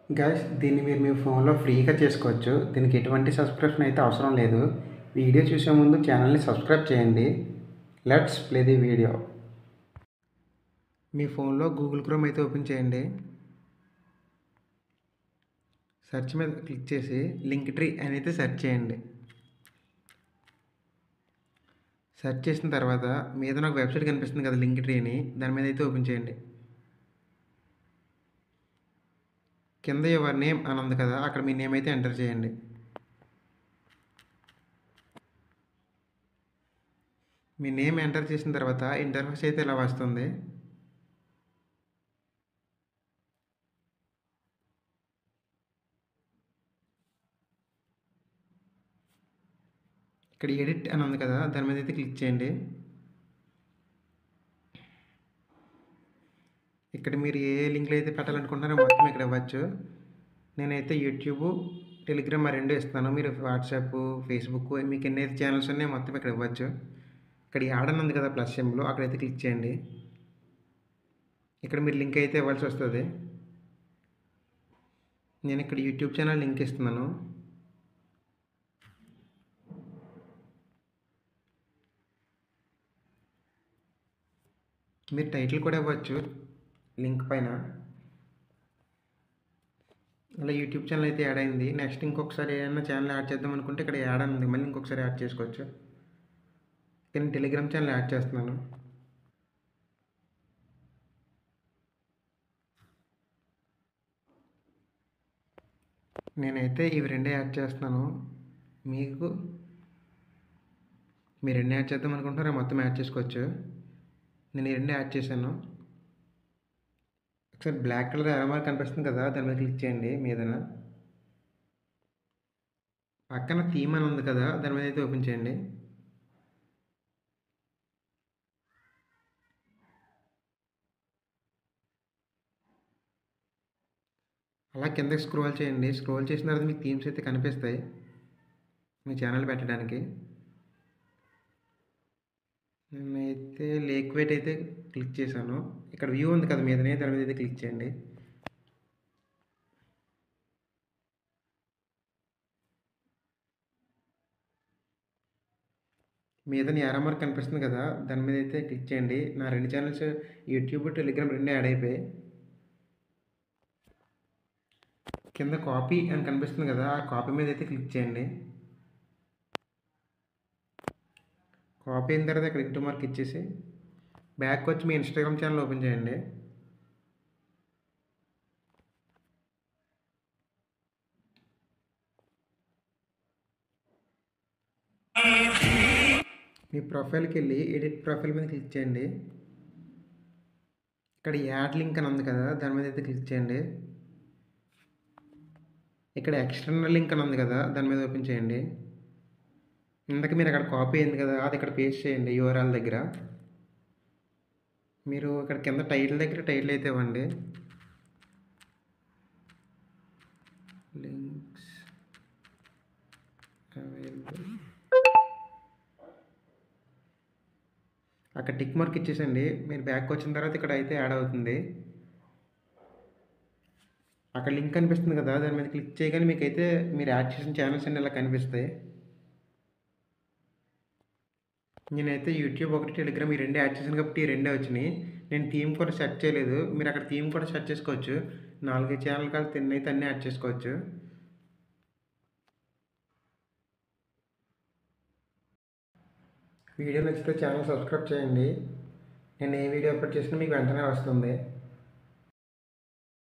Guys దీన్ని మీరు మీ ఫోన్లో ఫ్రీగా చేసుకోవచ్చు. దీనికి ఎటువంటి సబ్స్క్రిప్షన్ అయితే అవసరం లేదు. వీడియో చూసే ముందు ఛానల్ని సబ్స్క్రైబ్ చేయండి. Let's play the video. మీ ఫోన్లో గూగుల్ క్రోమ్ అయితే ఓపెన్ చేయండి. సెర్చ్ మీద క్లిక్ చేసి లింక్ ట్రీ అని అయితే సెర్చ్ చేయండి. సెర్చ్ చేసిన తర్వాత మీద నాకు వెబ్సైట్ కనిపిస్తుంది కదా, లింక్ ట్రీ అని, దాని మీద అయితే ఓపెన్ చేయండి. కింద యువర్ నేమ్ అని ఉంది కదా, అక్కడ మీ నేమ్ అయితే ఎంటర్ చేయండి. మీ నేమ్ ఎంటర్ చేసిన తర్వాత ఇంటర్ఫేస్ అయితే ఇలా వస్తుంది. ఇక్కడ ఎడిట్ అని ఉంది కదా, దాని మీద అయితే క్లిక్ చేయండి. ఇక్కడ మీరు ఏ లింక్లు అయితే పెట్టాలనుకుంటున్నారో మొత్తం ఇక్కడ ఇవ్వచ్చు. నేనైతే యూట్యూబ్, టెలిగ్రామ్ ఆ రెండు ఇస్తాను. మీరు వాట్సాప్, ఫేస్బుక్ మీకు ఎన్ని అయితే ఛానల్స్ ఉన్నాయో మొత్తం ఇక్కడ ఇవ్వచ్చు. ఇక్కడ యాడ్ అని ఉంది కదా ప్లస్ సింబల్, అక్కడైతే క్లిక్ చేయండి. ఇక్కడ మీరు లింక్ అయితే ఇవ్వాల్సి వస్తుంది. నేను ఇక్కడ యూట్యూబ్ ఛానల్ లింక్ ఇస్తున్నాను. మీరు టైటిల్ కూడా ఇవ్వచ్చు లింక్ పైన. అలా యూట్యూబ్ ఛానల్ అయితే యాడ్ అయింది. నెక్స్ట్ ఇంకొకసారి ఏదైనా ఛానల్ యాడ్ చేద్దాం అనుకుంటే ఇక్కడ యాడ్ అని ఉంది, మళ్ళీ ఇంకొకసారి యాడ్ చేసుకోవచ్చు. నేను టెలిగ్రామ్ ఛానల్ యాడ్ చేస్తున్నాను. నేనైతే ఇవి రెండే యాడ్ చేస్తున్నాను. మీరు ఎన్ని యాడ్ చేద్దాం అనుకుంటున్నారో మొత్తం యాడ్ చేసుకోవచ్చు. నేను ఈ రెండు యాడ్ చేశాను. ఒకసారి బ్లాక్ కలర్ ఎర్రర్ మార్క్ కనిపిస్తుంది కదా, దాని మీద క్లిక్ చేయండి. మీదన పక్కన థీమ్ అని ఉంది కదా, దాని మీద అయితే ఓపెన్ చేయండి. అలా కిందకి స్క్రోల్ చేయండి. స్క్రోల్ చేసిన తర్వాత మీకు థీమ్స్ అయితే కనిపిస్తాయి మీ ఛానల్ పెట్టడానికి. నేనైతే లేక్ వెయిట్ అయితే క్లిక్ చేశాను. ఇక్కడ వ్యూ ఉంది కదా మీదనే, దాని మీద అయితే క్లిక్ చేయండి. మీదని యారో మార్క్ కనిపిస్తుంది కదా, దాని మీద అయితే క్లిక్ చేయండి. నా రెండు ఛానల్స్ యూట్యూబ్, టెలిగ్రామ్ రెండు యాడ్ అయిపోయాయి. కింద కాపీ అని కనిపిస్తుంది కదా, ఆ కాపీ మీద అయితే క్లిక్ చేయండి. కాపీ అయిన తర్వాత ఇక్కడ ఇంటూ మార్క్ ఇచ్చేసి బ్యాక్ వచ్చి మీ ఇన్స్టాగ్రామ్ ఛానల్ ఓపెన్ చేయండి. మీ ప్రొఫైల్కి వెళ్ళి ఎడిట్ ప్రొఫైల్ మీద క్లిక్ చేయండి. ఇక్కడ యాడ్ లింక్ అని ఉంది కదా, దాని మీద అయితే క్లిక్ చేయండి. ఇక్కడ ఎక్స్టర్నల్ లింక్ అని ఉంది కదా, దాని మీద ఓపెన్ చేయండి. ఇందాక మీరు అక్కడ కాపీ అయింది కదా, అది ఇక్కడ పేస్ట్ చేయండి యూఆర్ఎల్ దగ్గర. మీరు ఇక్కడ కింద టైటిల్ దగ్గర టైటిల్ అయితే ఇవ్వండి. లింక్స్ అవైలబుల్, అక్కడ టిక్ మార్క్ ఇచ్చేసండి. మీరు బ్యాక్ వచ్చిన తర్వాత ఇక్కడ అయితే యాడ్ అవుతుంది. అక్కడ లింక్ కనిపిస్తుంది కదా, దాని మీద క్లిక్ చేయగానే మీకైతే మీరు యాడ్ చేసిన ఛానల్స్ అన్నీ ఇలా కనిపిస్తాయి. నేనైతే యూట్యూబ్ ఒకటి, టెలిగ్రామ్ ఈ రెండు యాడ్ చేశాను కాబట్టి ఈ రెండే వచ్చినాయి. నేను థీమ్ కూడా సెట్ చేయలేదు. మీరు అక్కడ థీమ్ కూడా సెట్ చేసుకోవచ్చు. 4 ఛానల్ కాదు, 10 అయితే అన్నీ యాడ్ చేసుకోవచ్చు. వీడియో నచ్చితే ఛానల్ సబ్స్క్రైబ్ చేయండి. నేను ఏ వీడియో అప్లోడ్ చేసినా మీకు వెంటనే వస్తుంది.